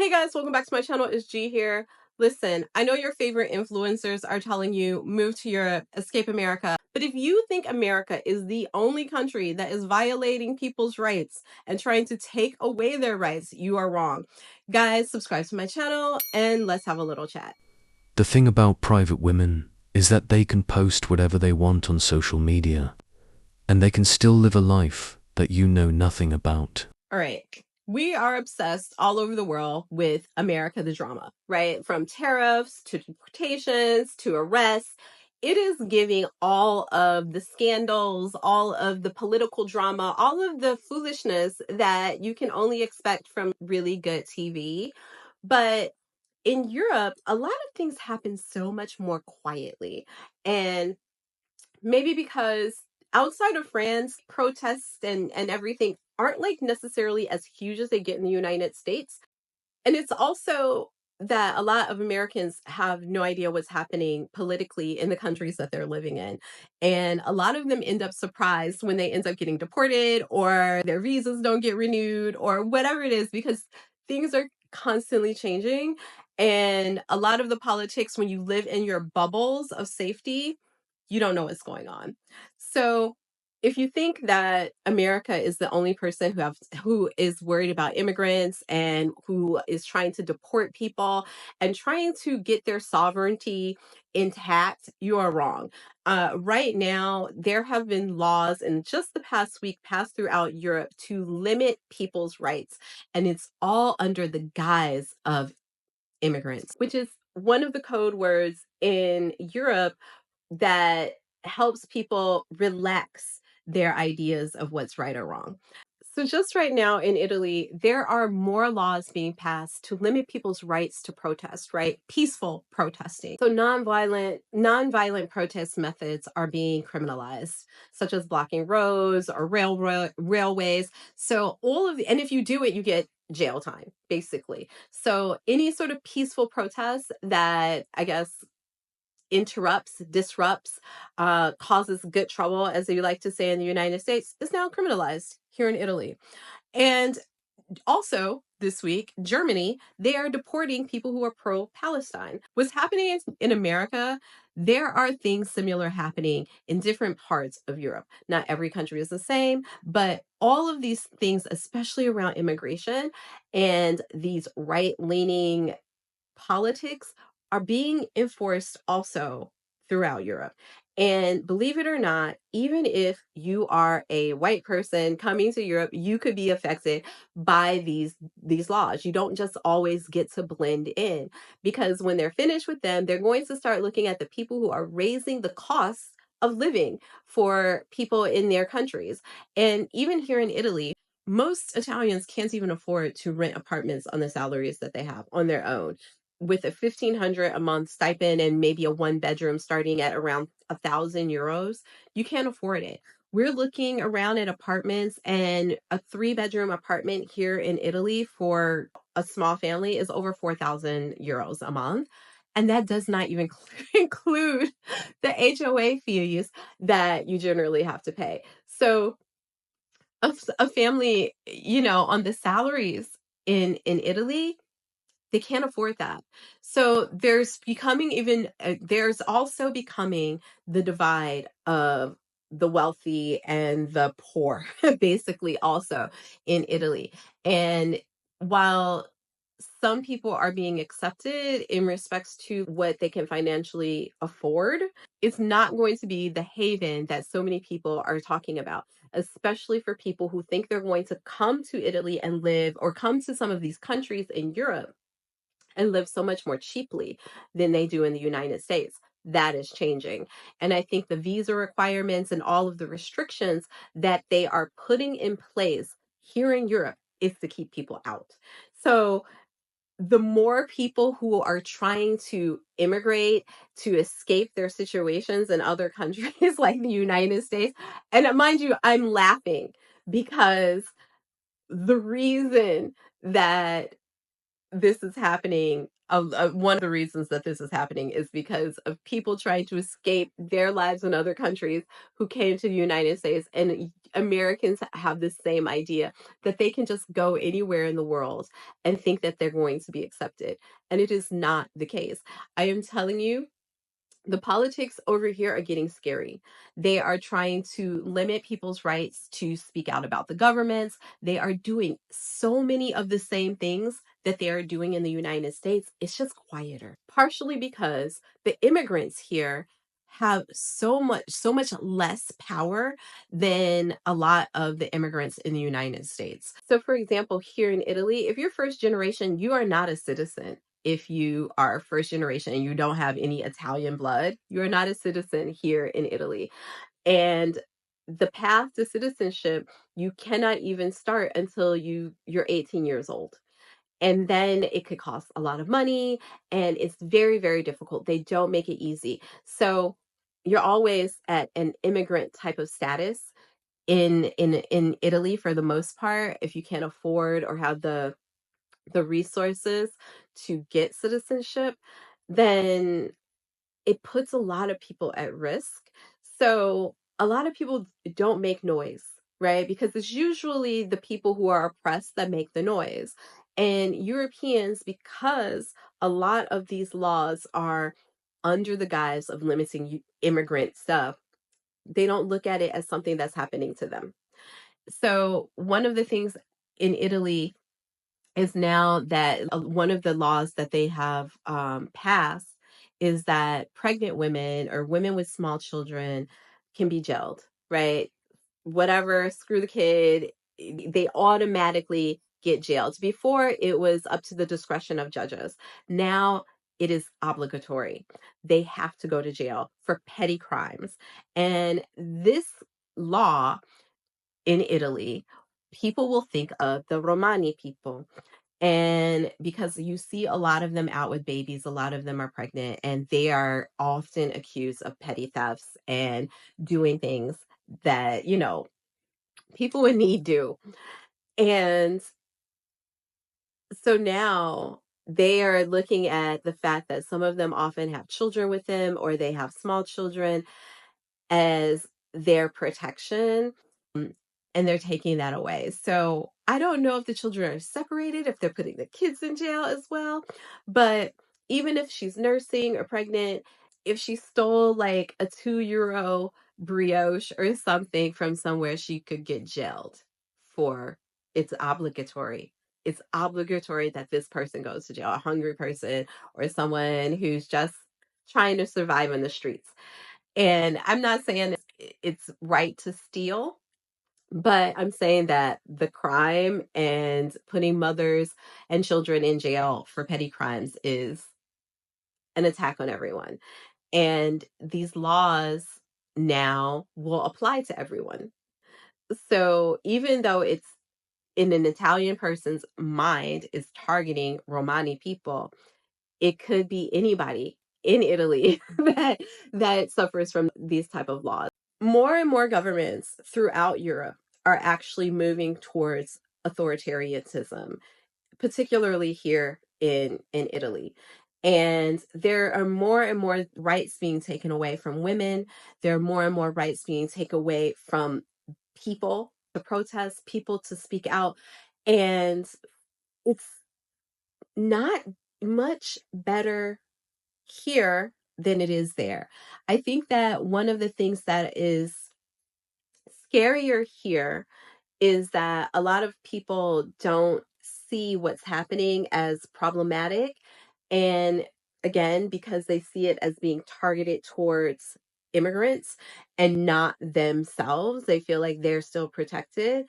Hey guys, welcome back to my channel. It's G here. Listen, I know your favorite influencers are telling you move to Europe, escape America. But if you think America is the only country that is violating people's rights and trying to take away their rights, you are wrong. Guys, subscribe to my channel and let's have a little chat. The thing about private women is that they can post whatever they want on social media, and they can still live a life that you know nothing about. All right. We are obsessed all over the world with America the drama, right? From tariffs to deportations to arrests. It is giving all of the scandals, all of the political drama, all of the foolishness that you can only expect from really good TV. But in Europe, a lot of things happen so much more quietly. And maybe because outside of France, protests and everything aren't like necessarily as huge as they get in the United States. And it's also that a lot of Americans have no idea what's happening politically in the countries that they're living in. And a lot of them end up surprised when they end up getting deported or their visas don't get renewed or whatever it is, because things are constantly changing. And a lot of the politics, when you live in your bubbles of safety, you don't know what's going on. So if you think that America is the only person who is worried about immigrants and who is trying to deport people and trying to get their sovereignty intact, you are wrong. Right now, there have been laws in just the past week passed throughout Europe to limit people's rights, and it's all under the guise of immigrants, which is one of the code words in Europe that helps people relax their ideas of what's right or wrong. So just right now in Italy, there are more laws being passed to limit people's rights to protest, right? Peaceful protesting. So nonviolent protest methods are being criminalized, such as blocking roads or railways. So and if you do it, you get jail time, basically. So any sort of peaceful protest that, I guess, disrupts, causes good trouble, as you like to say in the United States, is now criminalized here in Italy. And also, this week, Germany, they are deporting people who are pro-Palestine. What's happening in America, there are things similar happening in different parts of Europe. Not every country is the same, but all of these things, especially around immigration and these right-leaning politics, are being enforced also throughout Europe. And believe it or not, even if you are a white person coming to Europe, you could be affected by these laws. You don't just always get to blend in, because when they're finished with them, they're going to start looking at the people who are raising the costs of living for people in their countries. And even here in Italy, most Italians can't even afford to rent apartments on the salaries that they have on their own. With a 1,500 a month stipend and maybe a one bedroom starting at around €1,000, you can't afford it. We're looking around at apartments, and a 3-bedroom apartment here in Italy for a small family is over €4,000 a month. And that does not even include the HOA fees that you generally have to pay. So a family, on the salaries in Italy, they can't afford that. So there's also becoming the divide of the wealthy and the poor, basically, also in Italy. And while some people are being accepted in respects to what they can financially afford, it's not going to be the haven that so many people are talking about, especially for people who think they're going to come to Italy and live, or come to some of these countries in Europe and live so much more cheaply than they do in the United States. That is changing. And I think the visa requirements and all of the restrictions that they are putting in place here in Europe is to keep people out. So the more people who are trying to immigrate to escape their situations in other countries like the United States, and mind you, I'm laughing because the reason that this is happening, one of the reasons that this is happening is because of people trying to escape their lives in other countries who came to the United States. And Americans have the same idea that they can just go anywhere in the world and think that they're going to be accepted. And it is not the case. I am telling you, the politics over here are getting scary. They are trying to limit people's rights to speak out about the governments. They are doing so many of the same things that they are doing in the United States. It's just quieter, partially because the immigrants here have so much less power than a lot of the immigrants in the United States. So for example, here in Italy, if you're first generation, you are not a citizen. If you are first generation and you don't have any Italian blood, you're not a citizen here in Italy. And the path to citizenship, you cannot even start until you're 18 years old. And then it could cost a lot of money and it's very, very difficult. They don't make it easy. So you're always at an immigrant type of status in Italy for the most part if you can't afford or have the resources to get citizenship, then it puts a lot of people at risk. So a lot of people don't make noise, right? Because it's usually the people who are oppressed that make the noise. And Europeans, because a lot of these laws are under the guise of limiting immigrant stuff, they don't look at it as something that's happening to them. So one of the things in Italy is now that one of the laws that they have passed is that pregnant women or women with small children can be jailed, right? Whatever, screw the kid, they automatically get jailed. Before, it was up to the discretion of judges. Now, it is obligatory. They have to go to jail for petty crimes. And this law in Italy, people will think of the Romani people, and because you see a lot of them out with babies, a lot of them are pregnant, and they are often accused of petty thefts and doing things that, people in need do. And so now they are looking at the fact that some of them often have children with them or they have small children as their protection, um, and they're taking that away. So I don't know if the children are separated, if they're putting the kids in jail as well. But even if she's nursing or pregnant, if she stole like a €2 brioche or something from somewhere, she could get jailed for it's obligatory. It's obligatory that this person goes to jail, a hungry person or someone who's just trying to survive in the streets. And I'm not saying it's right to steal, but I'm saying that the crime and putting mothers and children in jail for petty crimes is an attack on everyone. And these laws now will apply to everyone. So even though it's in an Italian person's mind is targeting Romani people, it could be anybody in Italy that suffers from these type of laws. More and more governments throughout Europe are actually moving towards authoritarianism, particularly here in Italy. And there are more and more rights being taken away from women. There are more and more rights being taken away from people to protest, people to speak out. And it's not much better here than it is there. I think that one of the things that is scarier here is that a lot of people don't see what's happening as problematic. And again, because they see it as being targeted towards immigrants and not themselves, they feel like they're still protected.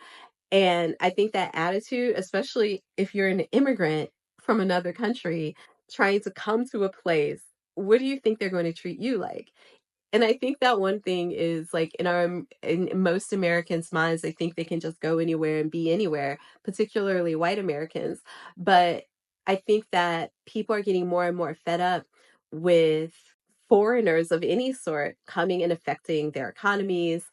And I think that attitude, especially if you're an immigrant from another country trying to come to a place, what do you think they're going to treat you like? And I think that one thing is like in most Americans' minds, they think they can just go anywhere and be anywhere, particularly white Americans. But I think that people are getting more and more fed up with foreigners of any sort coming and affecting their economies,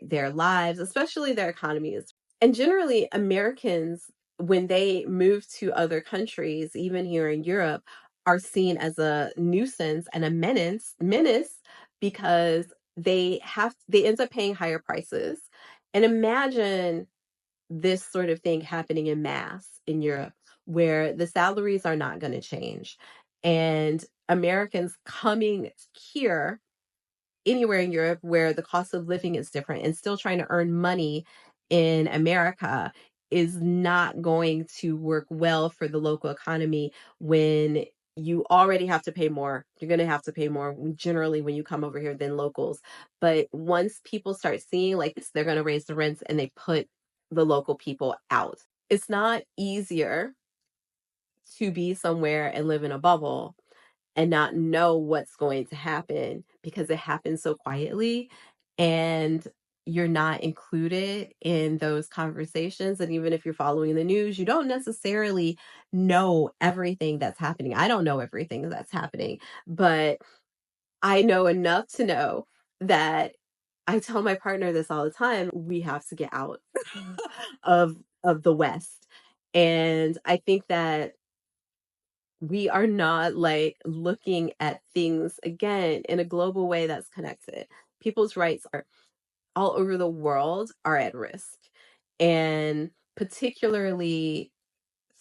their lives, especially their economies. And generally, Americans when they move to other countries, even here in Europe, are seen as a nuisance and a menace because they end up paying higher prices. And imagine this sort of thing happening in mass in Europe, where the salaries are not going to change. And Americans coming here, anywhere in Europe where the cost of living is different, and still trying to earn money in America is not going to work well for the local economy when you already have to pay more. You're going to have to pay more generally when you come over here than locals. But once people start seeing like this, they're going to raise the rents and they put the local people out. It's not easier to be somewhere and live in a bubble and not know what's going to happen because it happens so quietly, and you're not included in those conversations. And even if you're following the news, you don't necessarily know everything that's happening. I don't know everything that's happening, but I know enough to know that I tell my partner this all the time: we have to get out of the West. And I think that we are not like looking at things again in a global way that's connected. People's rights are all over the world are at risk. And particularly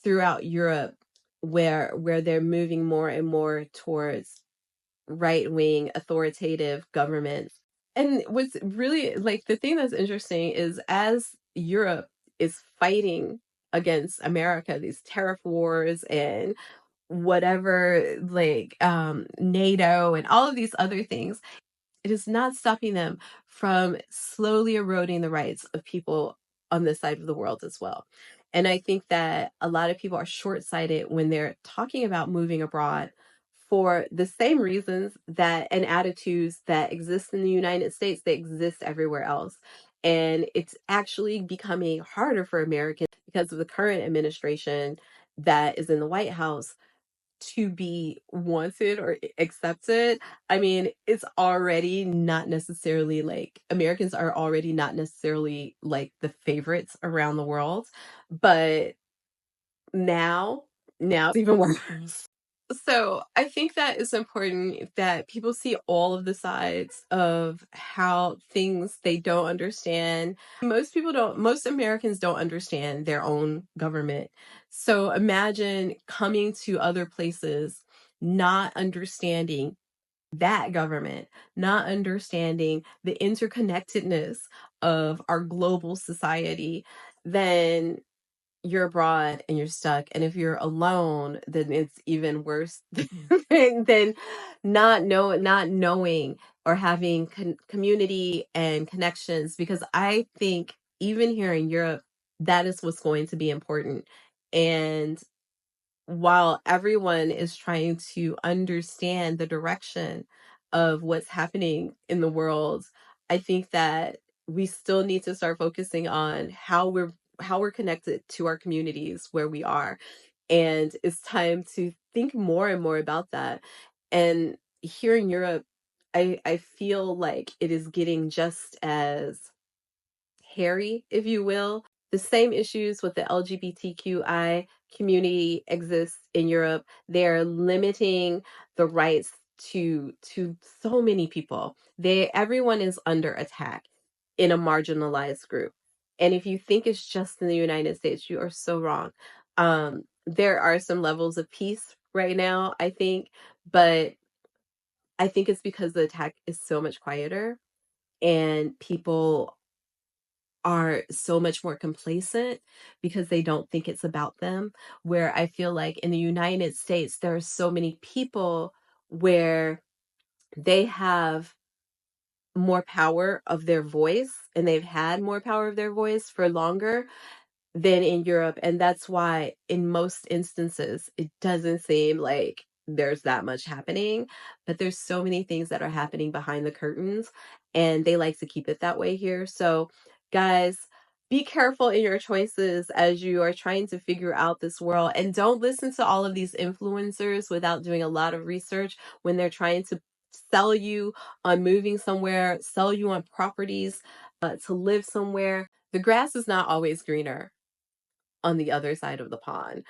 throughout Europe, where they're moving more and more towards right-wing authoritative governments. And what's really like the thing that's interesting is as Europe is fighting against America, these tariff wars and whatever, like NATO and all of these other things, it is not stopping them from slowly eroding the rights of people on this side of the world as well. And I think that a lot of people are short-sighted when they're talking about moving abroad for the same reasons that and attitudes that exist in the United States, they exist everywhere else. And it's actually becoming harder for Americans because of the current administration that is in the White House to be wanted or accepted. I mean, it's already not necessarily like Americans are already not necessarily like the favorites around the world, but now it's even worse. So I think that it's important that people see all of the sides of how things they don't understand. Most Americans don't understand their own government. So imagine coming to other places, not understanding that government, not understanding the interconnectedness of our global society. Then you're abroad and you're stuck. And if you're alone, then it's even worse than not knowing or having community and connections. Because I think even here in Europe, that is what's going to be important. And while everyone is trying to understand the direction of what's happening in the world, I think that we still need to start focusing on how we're connected to our communities where we are. And it's time to think more and more about that. And here in Europe, I feel like it is getting just as hairy, if you will. The same issues with the LGBTQI community exists in Europe. They're limiting the rights to so many people. Everyone is under attack in a marginalized group. And if you think it's just in the United States, you are so wrong. There are some levels of peace right now, I think, but I think it's because the attack is so much quieter and people are so much more complacent because they don't think it's about them. Where I feel like in the United States, there are so many people where they have more power of their voice and they've had more power of their voice for longer than in Europe. And that's why, in most instances, it doesn't seem like there's that much happening, but there's so many things that are happening behind the curtains, and they like to keep it that way here. So, guys, be careful in your choices as you are trying to figure out this world, and don't listen to all of these influencers without doing a lot of research when they're trying to sell you on moving somewhere, sell you on properties, to live somewhere. The grass is not always greener. on the other side of the pond.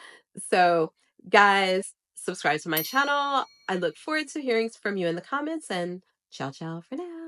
So, guys, subscribe to my channel. I look forward to hearing from you in the comments, and ciao, ciao for now.